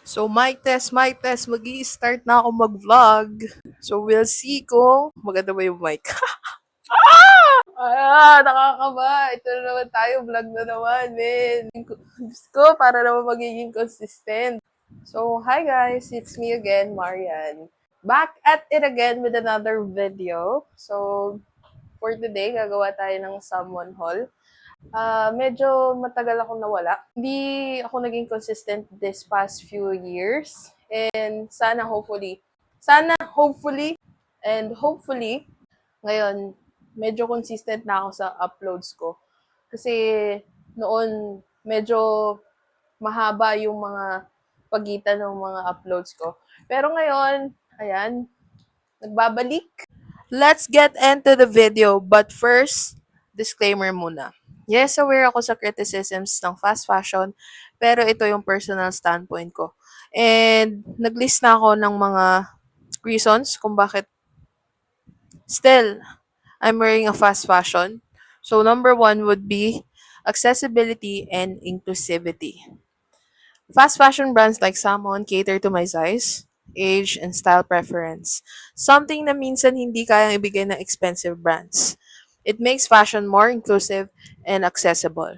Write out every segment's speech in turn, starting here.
So, mic test. Mag-i-start na ako mag-vlog. So, we'll see kung maganda ba yung mic. Nakakaba. Ito na naman tayo. Vlog na naman, men. Diyos ko, para naman magiging consistent. So, hi guys. It's me again, Marian. Back at it again with another video. So, for today, gagawa tayo ng Salmon Haul. Medyo matagal akong nawala. Hindi ako naging consistent this past few years. And hopefully, ngayon, medyo consistent na ako sa uploads ko. Kasi noon, medyo mahaba yung mga pagitan ng mga uploads ko. Pero ngayon, ayan, nagbabalik. Let's get into the video. But first, disclaimer muna. Yes, aware ako sa criticisms ng fast fashion, pero ito yung personal standpoint ko. And naglist na ako ng mga reasons kung bakit still I'm wearing a fast fashion. So number one would be accessibility and inclusivity. Fast fashion brands like Salmon cater to my size, age, and style preference. Something na minsan hindi kayang ibigay ng expensive brands. It makes fashion more inclusive and accessible.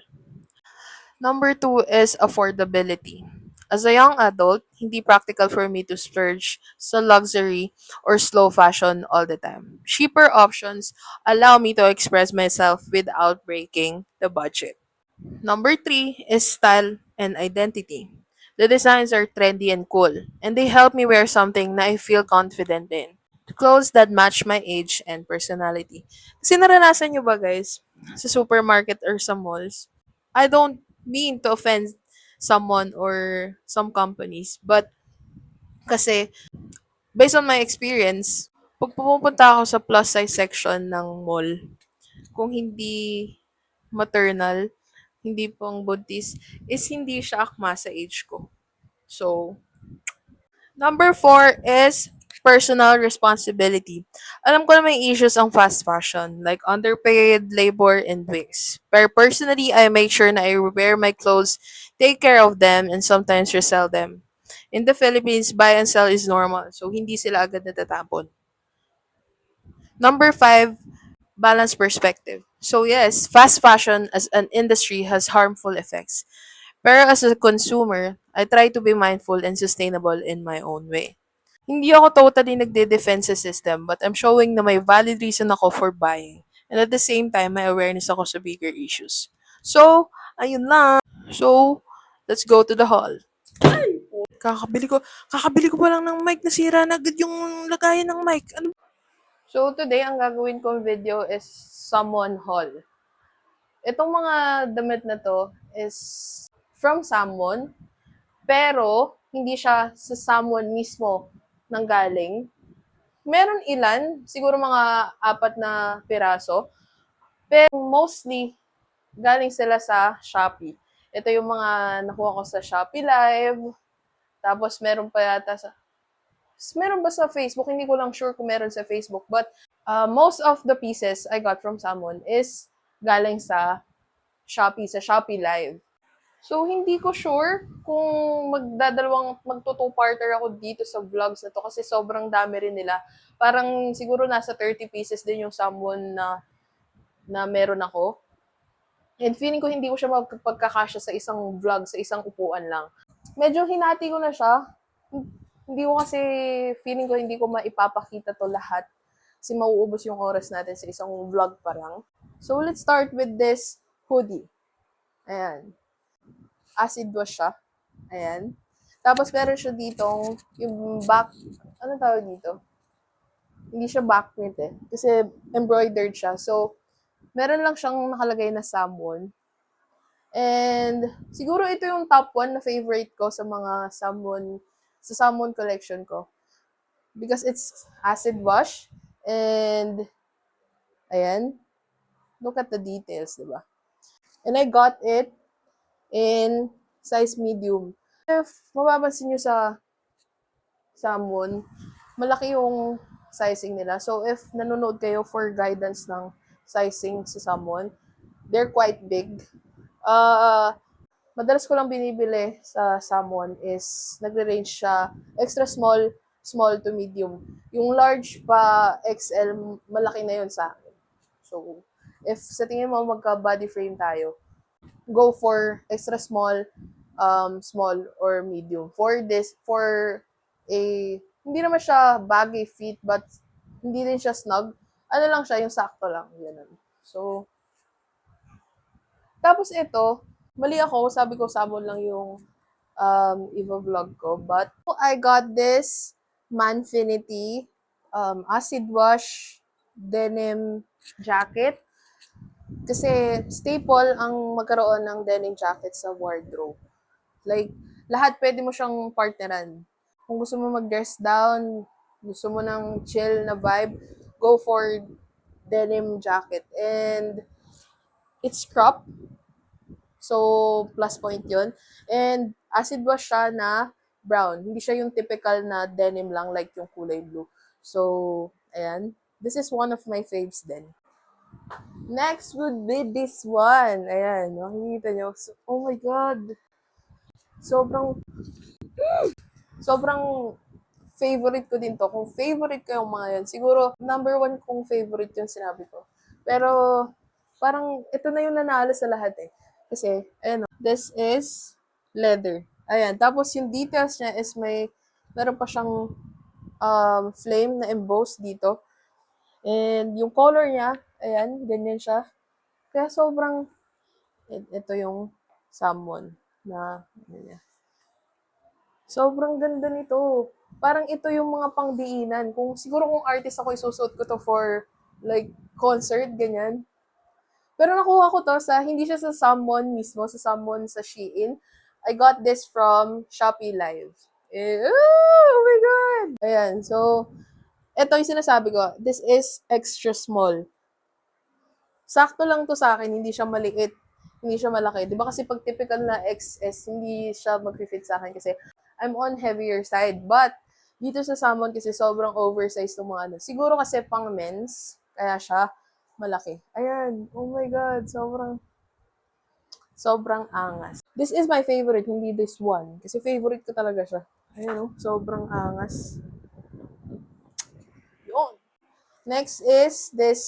Number two is affordability. As a young adult, hindi practical for me to splurge sa luxury or slow fashion all the time. Cheaper options allow me to express myself without breaking the budget. Number three is style and identity. The designs are trendy and cool, and they help me wear something na I feel confident in. Clothes that match my age and personality. Kasi naranasan nyo ba guys, sa supermarket or sa malls, I don't mean to offend someone or some companies, but kasi based on my experience, pag pumupunta ako sa plus size section ng mall, kung hindi maternal, hindi pang buntis, is hindi siya akma sa age ko. So, number four is personal responsibility. Alam ko na may issues ang fast fashion, like underpaid labor and waste. Pero personally, I make sure na I wear my clothes, take care of them, and sometimes resell them. In the Philippines, buy and sell is normal, so hindi sila agad natatapon. Number five, balanced perspective. So yes, fast fashion as an industry has harmful effects. Pero as a consumer, I try to be mindful and sustainable in my own way. Hindi ako totally nagde-defend sa system, but I'm showing na may valid reason ako for buying. And at the same time, may awareness ako sa bigger issues. So, ayun lang. So, let's go to the hall. Kakabili ko, kakabili ko pa lang ng mic, nasira na agad yung lagayan ng mic. Ano? So, today, ang gagawin kong video is someone haul. Itong mga damit na to is from someone, pero hindi siya sa someone mismo nanggaling. Meron ilan, siguro mga 4 na piraso, pero mostly galing sila sa Shopee. Ito yung mga nakuha ko sa Shopee Live, tapos meron ba sa Facebook? Hindi ko lang sure kung meron sa Facebook, but most of the pieces I got from someone is galing sa Shopee Live. So, hindi ko sure kung magto-two-parter ako dito sa vlogs na to kasi sobrang dami rin nila. Parang siguro nasa 30 pieces din yung someone na meron ako. And feeling ko hindi ko siya magpagkakasya sa isang vlog, sa isang upuan lang. Medyo hinati ko na siya. Hindi ko kasi, feeling ko hindi ko maipapakita to lahat. Kasi mauubos yung oras natin sa isang vlog pa lang. So, let's start with this hoodie. Ayan. Acid wash siya. Ayan. Tapos meron siya ditong yung back, ano tawag dito? Hindi siya back print eh. Kasi embroidered siya. So, meron lang siyang nakalagay na salmon. And siguro ito yung top 1 na favorite ko sa mga salmon collection ko. Because it's acid wash. And, ayan. Look at the details, diba? And I got it in size medium. If mapapansin nyo sa salmon, malaki yung sizing nila. So, if nanonood kayo for guidance ng sizing sa salmon, they're quite big. madalas ko lang binibili sa Samwon is nagre-range siya extra small, small to medium. Yung large pa XL, malaki na yun sa akin. So, if sa tingin mo magka-body frame tayo, go for extra small, small or medium. For a, hindi naman siya baggy fit, but hindi din siya snug. Ano lang siya, yung sakto lang. Ganun. So, tapos ito, mali ako, sabi ko sabon lang yung i-vlog ko. But I got this Manfinity acid wash denim jacket. Kasi staple ang magkaroon ng denim jacket sa wardrobe. Like, lahat pwede mo siyang partneran. Kung gusto mo mag-dress down, gusto mo ng chill na vibe, go for denim jacket. And it's crop, so plus point yun. And acid wash siya na brown. Hindi siya yung typical na denim lang like yung kulay blue. So, ayan. This is one of my faves din. Next would be this one. Ayan, makikita nyo. So, oh my God. Sobrang, sobrang favorite ko din to. Kung favorite ko yung mga yan, siguro number one kong favorite yung sinabi ko. Pero, parang ito na yung nanalo sa lahat eh. Kasi, ayan o, this is leather. Ayan, tapos yung details niya is meron pa siyang flame na embossed dito. And yung color niya, ayan, ganyan siya. Kaya sobrang, ito yung salmon na, ano niya. Sobrang ganda nito. Parang ito yung mga pangdiinan. Siguro kung artist ako, isusuot ko to for, like, concert, ganyan. Pero nakuha ko to hindi siya sa Salmon mismo, sa Salmon sa Shein. I got this from Shopee Live. Oh my God! Ayan, so, ito yung sinasabi ko. This is extra small. Sakto lang to sa akin, hindi siya maliit, hindi siya malaki. 'Di ba kasi pag typical na XS, hindi siya mag-fit sa akin kasi I'm on heavier side. But dito sa salmon kasi sobrang oversized ng mga ano. Siguro kasi pang men's, kaya siya malaki. Ayan, oh my God, sobrang angas. This is my favorite, hindi this one. Kasi favorite ko talaga siya. Ayan, oh, sobrang angas. Yun. Next is this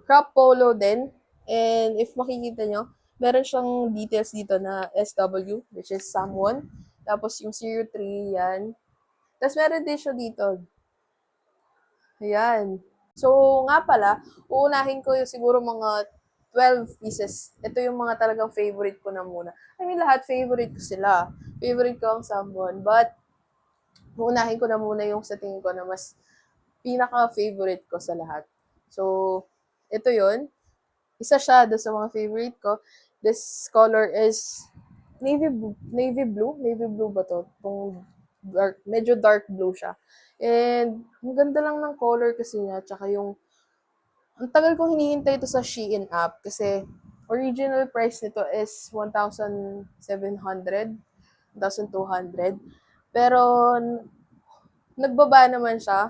crop polo din. And if makikita nyo, meron siyang details dito na SW, which is someone. Tapos yung 03, yan. Tapos meron din siya dito. Ayan. So, nga pala, uunahin ko yung siguro mga 12 pieces. Ito yung mga talagang favorite ko na muna. I mean, lahat favorite ko sila. Favorite ko ang someone. But, uunahin ko na muna yung sa tingin ko na mas pinaka-favorite ko sa lahat. So, ito yon. Isa siya doon sa mga favorite ko. This color is navy blue ba to? Itong dark, medyo dark blue siya. And, ang ganda lang ng color kasi niya, tsaka ang tagal kong hinihintay ito sa Shein app kasi original price nito is 1,700, 1,200. Pero, nagbaba naman siya.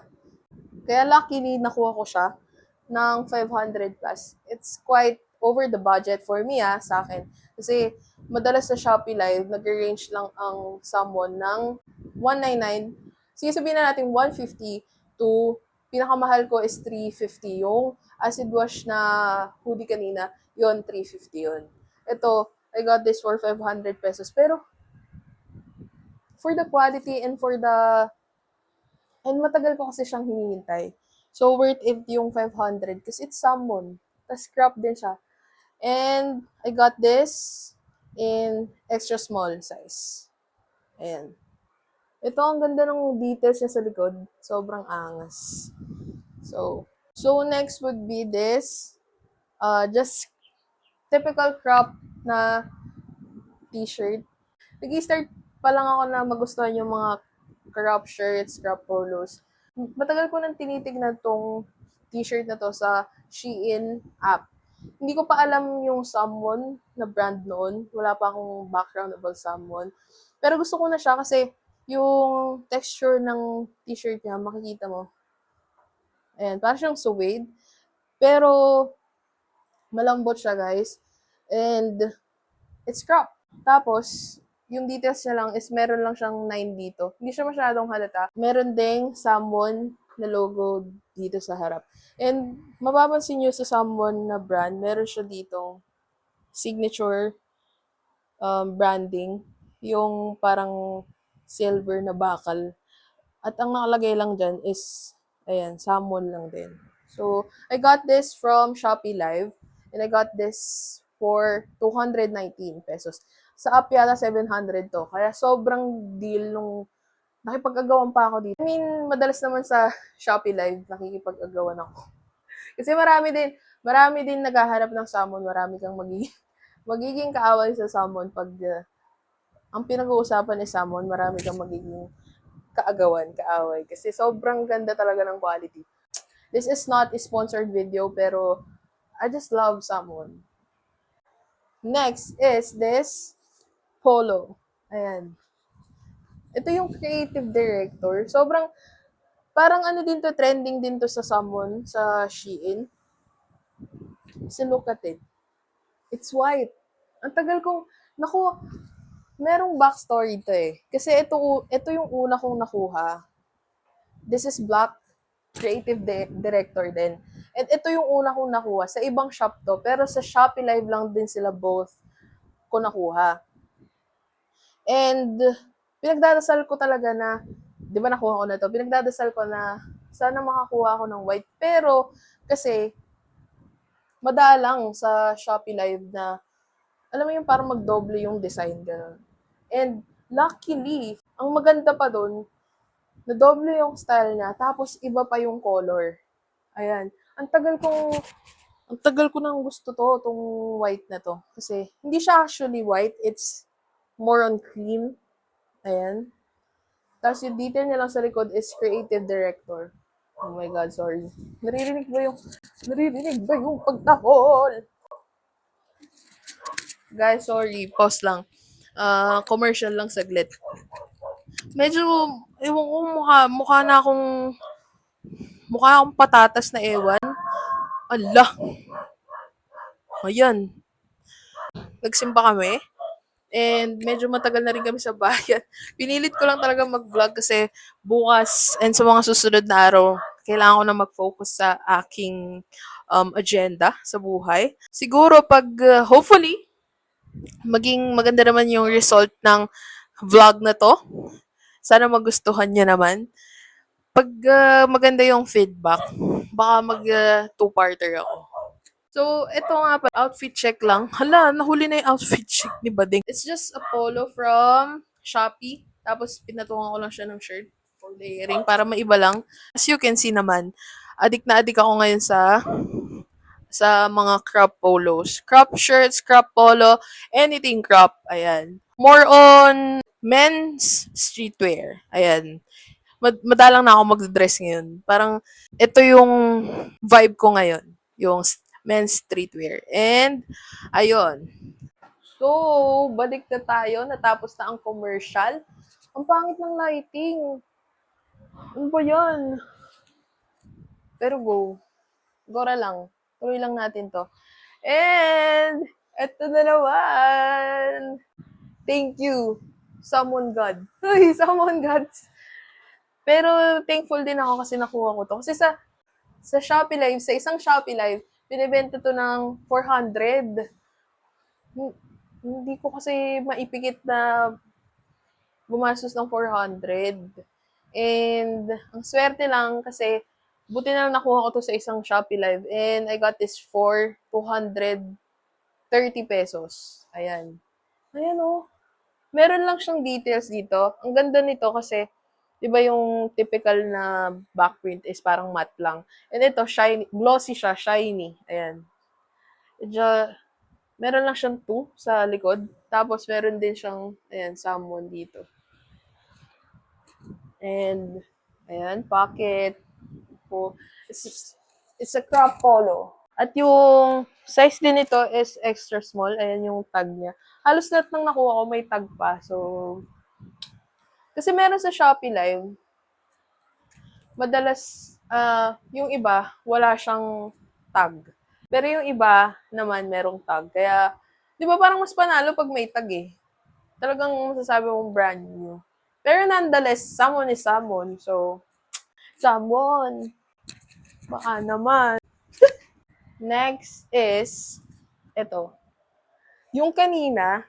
Kaya luckily, nakuha ko siya ng 500 plus. It's quite over the budget for me sa akin. Kasi madalas sa Shopee Live, nag-range lang ang salmon ng 199. Sige sabihin na natin 150 to pinakamahal ko is 350. Yung acid wash na hoodie kanina, yon 350 yon. Ito, I got this for 500 pesos. Pero for the quality and and matagal ko kasi siyang hinihintay. So, worth it yung 500 kasi it's salmon. Tapos, crop din siya. And, I got this in extra small size. Ayan. Ito, ang ganda ng details niya sa likod. Sobrang angas. So next would be this. Just typical crop na t-shirt. Nag-start pa lang ako na magustuhan yung mga crop shirts, crop polos. Matagal ko nang tinitignan tong t-shirt na to sa Shein app. Hindi ko pa alam yung Salmon na brand noon. Wala pa akong background about Salmon. Pero gusto ko na siya kasi yung texture ng t-shirt niya, makikita mo. Ayan, parang siyang suede. Pero malambot siya, guys. And It's crop. Tapos, yung details niya lang is meron lang siyang 9 dito. Hindi siya masyadong halata. Meron ding salmon na logo dito sa harap. And mapapansin nyo sa salmon na brand, meron siya dito signature branding. Yung parang silver na bakal. At ang nakalagay lang dyan is, ayan, salmon lang din. So, I got this from Shopee Live. And I got this for 219 pesos. Sa app yata 700 to. Kaya sobrang deal nung nakipag-agawan pa ako dito. I mean, madalas naman sa Shopee Live, nakikipag-agawan ako. Kasi marami din naghahanap ng salmon. Marami kang magiging kaaway sa salmon pag ang pinag-uusapan is salmon, marami kang magiging kaaway. Kasi sobrang ganda talaga ng quality. This is not a sponsored video, pero I just love salmon. Next is this polo. Ayan. Ito yung creative director. Parang ano din to, trending din to sa salmon, sa Shein. So look at it. It's white. Ang tagal kong, naku, merong backstory to eh. Kasi ito yung una kong nakuha. This is black creative director din. And ito yung una kong nakuha. Sa ibang shop to. Pero sa Shopee Live lang din sila both ko nakuha. And pinagdadasal ko talaga na, di ba nakuha ko na to? Pinagdadasal ko na sana makakuha ako ng white. Pero kasi madalang sa Shopee Live na alam mo yung parang magdoble yung design. Ganun. And luckily, ang maganda pa doon, na doble yung style niya, tapos iba pa yung color. Ayan. Ang tagal ko nang gusto to, tong white na to. Kasi, hindi siya actually white, it's more on cream. Ayan. Tapos yung detail niya lang sa likod is creative director. Oh my God, sorry. Naririnig ba yung pagtahol? Guys, sorry, pause lang. Commercial lang saglit. Medyo, ewan ko, mukha akong patatas na ewan. Ala, ayan. Nagsimba kami. And medyo matagal na rin kami sa bayan. Pinilit ko lang talaga mag-vlog kasi bukas and sa mga susunod na araw, kailangan ko na mag-focus sa aking agenda sa buhay. Siguro pag, hopefully, maging maganda naman yung result ng vlog na to. Sana magustuhan niya naman. Pag maganda yung feedback, baka mag two-parter ako. So, ito nga pa, outfit check lang. Hala, nahuli na yung outfit check ni Bading. It's just a polo from Shopee. Tapos, pinatungan ko lang siya ng shirt for layering para maiba lang. As you can see naman, adik na adik ako ngayon sa mga crop polos. Crop shirts, crop polo, anything crop. Ayan. More on men's streetwear. Ayan. Madalang na ako mag-dress ngayon. Parang, ito yung vibe ko ngayon. Yung men's streetwear. And, ayun. So, balik na tayo. Natapos na ang commercial. Ang pangit ng lighting. Ano ba yan? Pero go. Gora lang. Tuloy lang natin to. And, eto na naman. Thank you. Summon God. Uy, summon God. Pero, thankful din ako kasi nakuha ko to. Kasi sa Shopee Live, sa isang Shopee Live, binibenta to ng 400. Hindi ko kasi maipikit na gumastos ng 400. And, ang swerte lang kasi, buti na lang nakuha ko to sa isang Shopee Live. And I got this for 230 pesos. Ayan. Ayan oh. Meron lang siyang details dito. Ang ganda nito kasi, di ba yung typical na backprint is parang matte lang. And ito, shiny, glossy siya, shiny. Ayan. Medyo, meron lang siyang 2 sa likod. Tapos, meron din siyang, ayan, salmon dito. And, ayan, pocket. It's a crop polo. At yung size din nito is extra small. Ayan yung tag niya. Halos lahat ng nakuha ko may tag pa. So, kasi meron sa Shopee Live, madalas, yung iba, wala siyang tag. Pero yung iba naman merong tag. Kaya, Di ba parang mas panalo pag may tag eh. Talagang masasabi mong brand new. Pero nonetheless, salmon is salmon. So, salmon. Baka naman. Next is, ito. Yung kanina,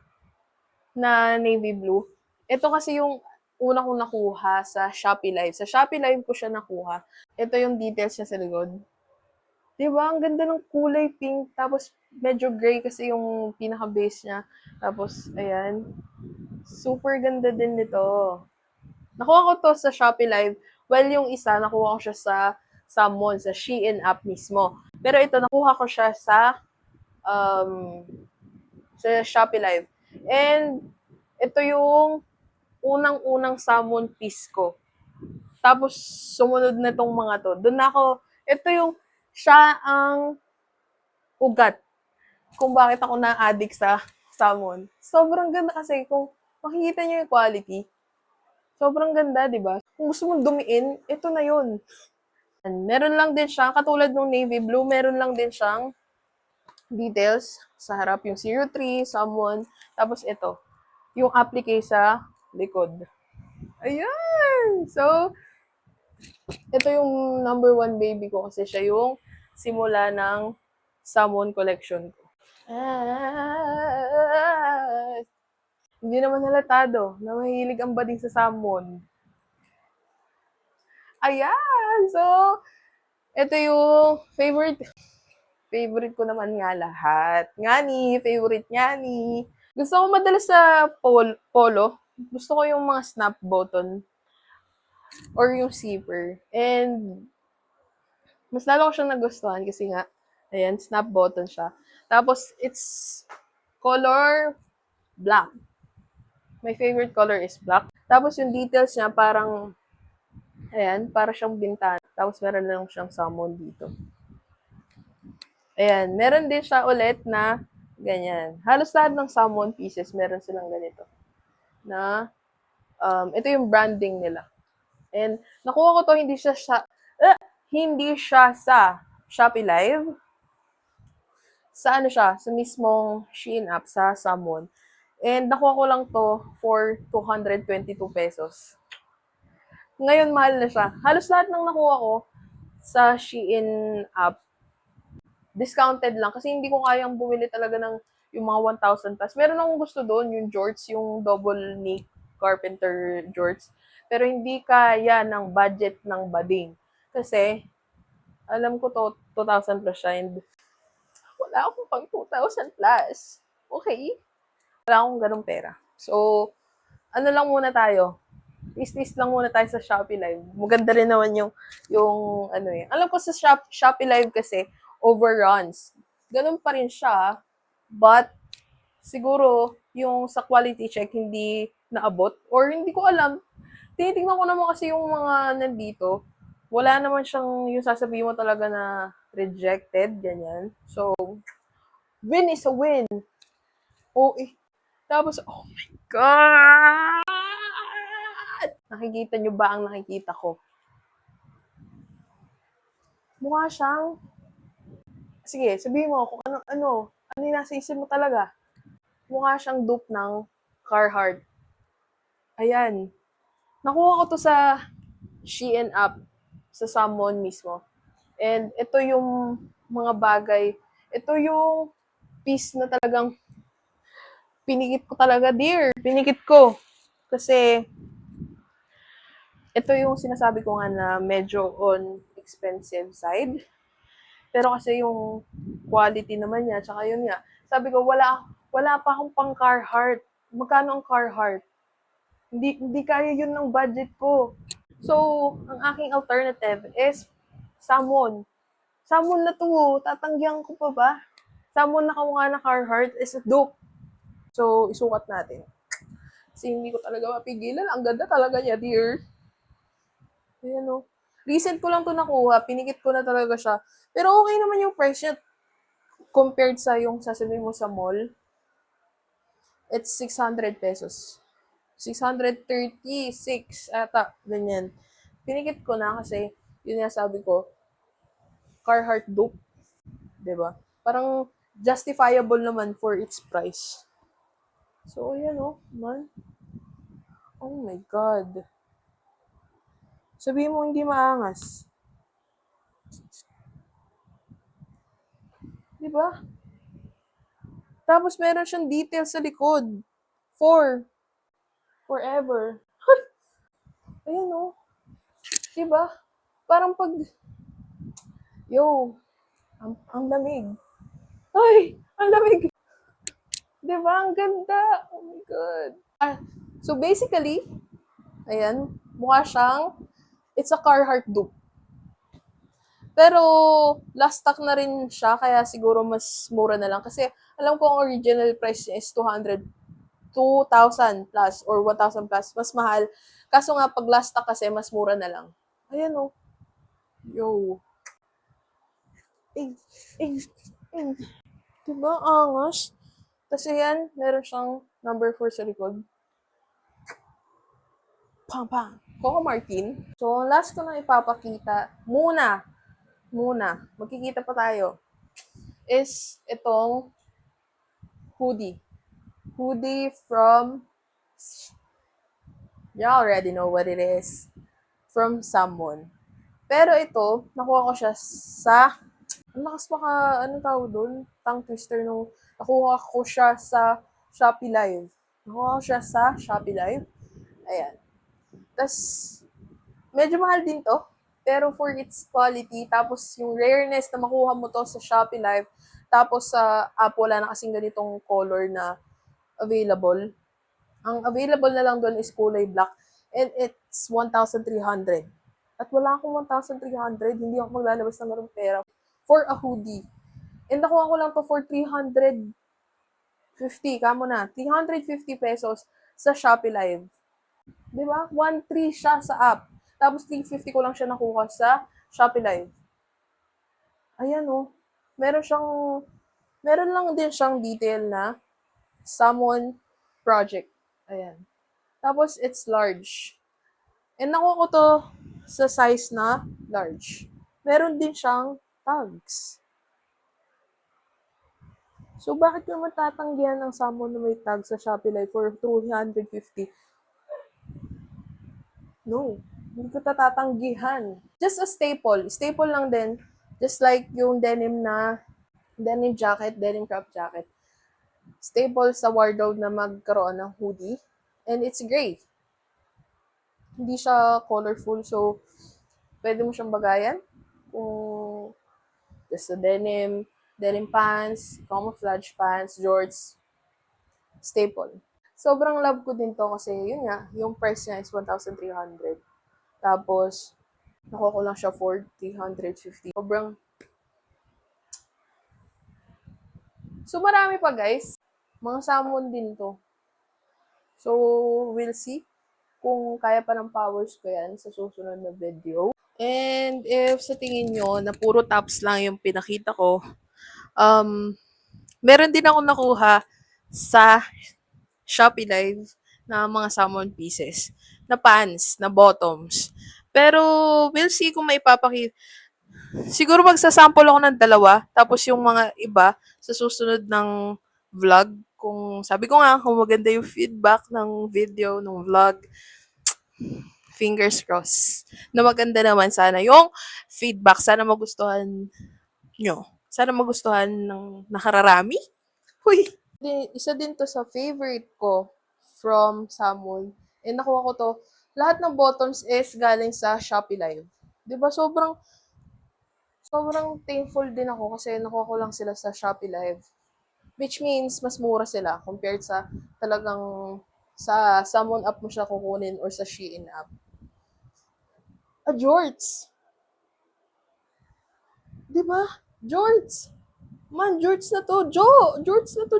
na navy blue, ito kasi yung una kong nakuha sa Shopee Live. Sa Shopee Live ko siya nakuha. Ito yung details niya sa likod. Diba? Ang ganda ng kulay pink. Tapos, medyo gray kasi yung pinaka-base niya. Tapos, ayan. Super ganda din nito. Nakuha ko to sa Shopee Live. Well, yung isa, nakuha ko siya sa Salmon, sa Shein app mismo. Pero ito, nakuha ko siya um, sa Shopee Live. And, ito yung unang-unang salmon piece ko. Tapos, sumunod na itong mga to. Doon ako, ito yung, siya ang ugat kung bakit ako na-addict sa salmon. Sobrang ganda kasi kung makikita niyo yung quality. Sobrang ganda, di ba? Kung gusto mong dumiin, ito na yun. Meron lang din siya, katulad ng navy blue, meron lang din siyang details sa harap, yung 03, salmon, tapos ito, yung applique sa likod. Ayan! So, ito yung number one baby ko kasi siya yung simula ng salmon collection ko. Hindi naman halatado na mahilig ang bading sa salmon. Ayan! So, ito yung favorite ko naman nga lahat. Ngani, favorite ngani. Gusto ko madalas sa polo. Gusto ko yung mga snap button or yung zipper. And mas lalo ko siyang nagustuhan kasi nga, ayan, snap button siya. Tapos, it's color black. My favorite color is black. Tapos, yung details niya parang, ayan, para siyang bintana. Tapos, meron lang siyang salmon dito. Ayan, meron din siya ulit na ganyan. Halos lahat ng salmon pieces, meron silang ganito. Na, ito yung branding nila. And, nakuha ko to, hindi siya sa Shopee Live. Sa ano siya, sa mismong Shein app, sa Salmon. And nakuha ko lang to for 222 pesos. Ngayon, mahal na siya. Halos lahat ng nakuha ko sa Shein app, discounted lang. Kasi hindi ko kayang bumili talaga ng yung mga 1,000 plus. Meron akong gusto doon, yung jorts, yung double knee carpenter jorts. Pero hindi kaya ng budget ng bading. Kasi, alam ko to, 2,000 plus siya. And wala akong pang 2,000 plus. Okay? Wala akong ganong pera. So, ano lang muna tayo. Tis-tis lang muna tayo sa Shopee Live. Maganda rin naman yung ano eh. Alam ko sa Shopee Live kasi, overruns. Ganun pa rin siya. But, siguro, yung sa quality check, hindi naabot. Or hindi ko alam. Tinitingnan ko naman kasi yung mga nandito. Wala naman siyang yung sasabihin mo talaga na rejected, ganyan. So, win is a win. Oh, eh. Tapos, oh my God! Nakikita nyo ba ang nakikita ko? Mukha siyang, sige, sabihin mo kung ano yung nasa isip mo talaga. Mukha siyang dupe ng Carhartt. Ayan. Nakuha ko to sa Shein app, sa Salmon mismo. And ito yung mga bagay, ito yung piece na talagang pinikit ko talaga, dear. Pinikit ko. Kasi, ito yung sinasabi ko nga na medyo on expensive side. Pero kasi yung quality naman niya, tsaka yun nga, sabi ko, wala pa akong pang Carhartt. Magkano ang Carhartt? Hindi kaya yun ng budget ko. So, ang aking alternative is salmon. Salmon na to, tatanggihan ko pa ba? Salmon na kamukha na Carhartt is a dupe. So, isukat natin. Kasi hindi ko talaga mapigilan. Ang ganda talaga niya, dear. Ayan o. Recent ko lang to nakuha. Pinikit ko na talaga siya. Pero okay naman yung price niya compared sa yung sasabihin mo sa mall. It's 600 pesos. 636 ata. Ganyan. Pinikit ko na kasi yun nga sabi ko, Carhartt dupe. 'Di ba? Parang justifiable naman for its price. So, ayan man. Oh my God. Sabihin mo hindi maangas. Di ba? Tapos meron siyang details sa likod. Forever. Ayan Di ba? Parang pag, yo, ang lamig. Ay, ang lamig. Di ba? Ang ganda. Oh my God. So basically, ayan, mukha siyang, it's a Carhartt dupe. Pero, last stock na rin siya, kaya siguro mas mura na lang. Kasi, alam ko ang original price niya is 2,000 plus or 1,000 plus. Mas mahal. Kaso nga, pag last stock kasi, mas mura na lang. Ayan Yo. Eh, eh, eh. Diba? Angas. Tapos yan, meron siyang number 4 sa likod. Pang, pang. Coco Martin. So, last ko na ipapakita, muna, magkikita pa tayo, is itong hoodie. Hoodie from, you already know what it is, from someone. Pero ito, nakuha ko siya sa, ang lakas ano tawag doon? Tongue twister nung, nakuha ko siya sa Shopee Live. Nakuha ko siya sa Shopee Live. Ayan. Tapos, medyo mahal din to. Pero for its quality, tapos yung rareness na makuha mo to sa Shopee Live, tapos sa app wala na kasing ganitong color na available. Ang available na lang doon is kulay black and it's 1,300. At wala akong 1,300, hindi ako maglalabas ng marong pera for a hoodie. And nakuha ko lang to for 350, kamo na, 350 pesos sa Shopee Live. Diba? 1,300 siya sa app. Tapos 350 ko lang siya nakuha sa Shopee Live. Ayan meron lang din siyang detail na Salmon Project. Ayan. Tapos it's large. And nakuha ko to sa size na large. Meron din siyang tags. So, bakit ko matatanggihan ng salmon na may tag sa Shopee Live for 250? No. Hindi ko tatatanggihan. Just a staple. Staple lang din. Just like yung denim jacket, denim crop jacket. Staple sa wardrobe na magkaroon ng hoodie. And it's gray. Hindi siya colorful. So, pwede mo siyang bagayan. Kung just a denim pants, camouflage pants, jorts, staple. Sobrang love ko din to kasi yun nga, yung price niya is 1,300. Tapos, nakuha ko lang siya for 350. So, marami pa guys. Mga salmon din to. So, we'll see kung kaya pa ng powers ko yan sa susunod na video. And if sa tingin nyo na puro tops lang yung pinakita ko, meron din ako nakuha sa Shopee Live na mga salmon pieces, na pants, na bottoms. Pero, we'll see kung may papakita. Siguro magsasample ako ng dalawa, tapos yung mga iba sa susunod ng vlog. Kung sabi ko nga, kung maganda yung feedback ng video, ng vlog, fingers crossed. Na maganda naman sana yung feedback. Sana magustuhan nyo. Sana magustuhan ng nakararami. Huy! Isa din to sa favorite ko from someone. And nakuha ko to. Lahat ng bottoms is galing sa Shopee Live. 'Di ba sobrang thankful din ako kasi nakuha ko lang sila sa Shopee Live. Which means, mas mura sila compared sa talagang sa Summon app mo siya kukunin or sa Shein app. Jorts! Di ba? Jorts! Man, jorts na to, Jorts na to,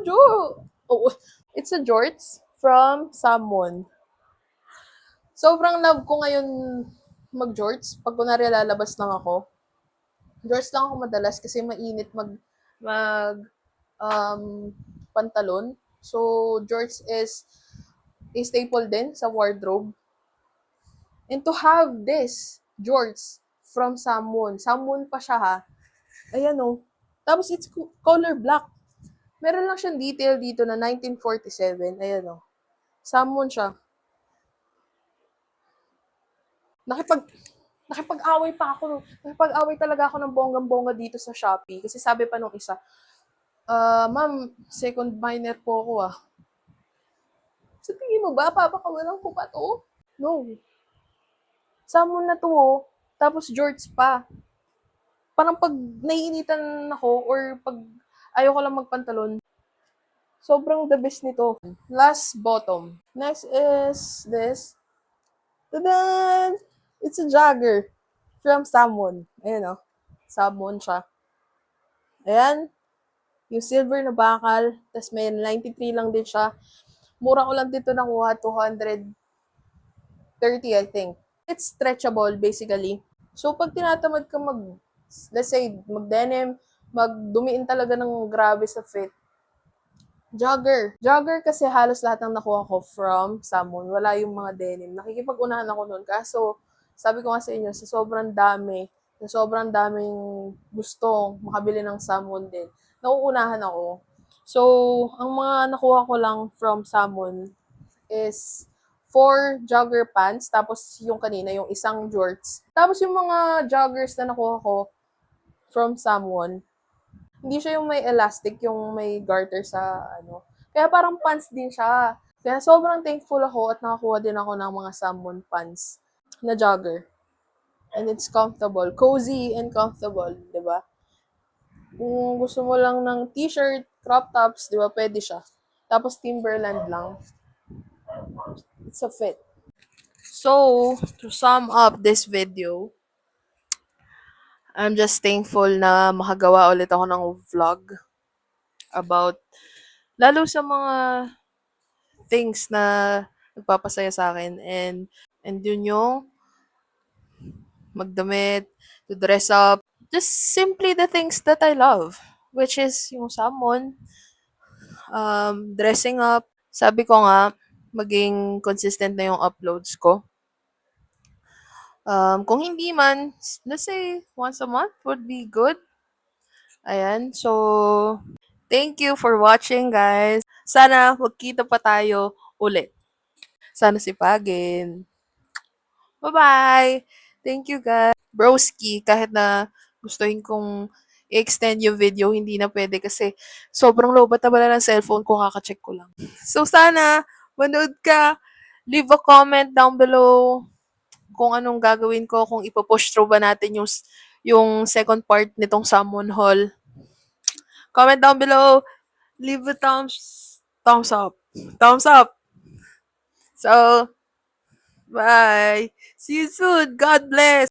Oh, it's a jorts from Summon. Sobrang love ko ngayon mag-jorts. Pag kunwari lalabas lang ako, jorts lang ako madalas kasi mainit mag pantalon. So, jorts is a staple din sa wardrobe. And to have this jorts from someone pa siya ha. Ayan Tapos it's color black. Meron lang siyang detail dito na 1947. Ayan o. Salmon siya. Nakipag, nakipag-away pa ako. Nakipag-away talaga ako ng bonggang-bongga dito sa Shopee. Kasi sabi pa nung isa, ma'am, second minor po ako ah. Sa tingin mo ba, papakawalan ko pa to? No. Salmon na to oh. Tapos George pa. Parang pag naiinitan ako or pag ayaw ko lang magpantalon, sobrang the best nito. Last bottom. Next is this. Tadan! It's a jogger from Salmon. Ayan o. Salmon siya. Ayan. Yung silver na bakal. Tapos may 93 lang din siya. Mura ko lang dito nakuha. 230 I think. It's stretchable basically. So pag tinatamad ka let's say, mag-denim, magdumiin talaga ng grabe sa fit, jogger. Jogger kasi halos lahat ng nakuha ko from Salmon. Wala yung mga denim. Nakikipag-unahan ako noon. Kaso, sabi ko nga sa inyo, sa sobrang daming gustong makabili ng Salmon din, nauunahan ako. So, ang mga nakuha ko lang from Salmon is 4 jogger pants, tapos yung kanina, yung isang jorts. Tapos yung mga joggers na nakuha ko from Salmon, hindi siya yung may elastic, yung may garter sa ano. Kaya parang pants din siya. Kaya sobrang thankful ako at nakakuha din ako ng mga Salmon pants na jogger. And it's comfortable. Cozy and comfortable, di ba? Kung gusto mo lang ng t-shirt, crop tops, di ba, pwede siya. Tapos Timberland lang. It's a fit. So, to sum up this video, I'm just thankful na makagawa ulit ako ng vlog about lalo sa mga things na nagpapasaya sa akin, and yun yung magdamit, to dress up, just simply the things that I love, which is yung salmon, dressing up. Sabi ko nga, maging consistent na yung uploads ko. Kung hindi man, let's say once a month would be good. Ayan, so thank you for watching, guys. Sana magkita pa tayo ulit. Sana sipagin. Bye-bye! Thank you, guys. Broski, kahit na gustuhin kong i-extend yung video, hindi na pwede kasi sobrang low bata bala ng cellphone ko, kaka-check ko lang. So, sana manood ka. Leave a comment down below kung anong gagawin ko, kung ipo-push through ba natin yung second part nitong Salmon Haul. Comment down below. Leave a thumbs up. Thumbs up. So, bye. See you soon. God bless.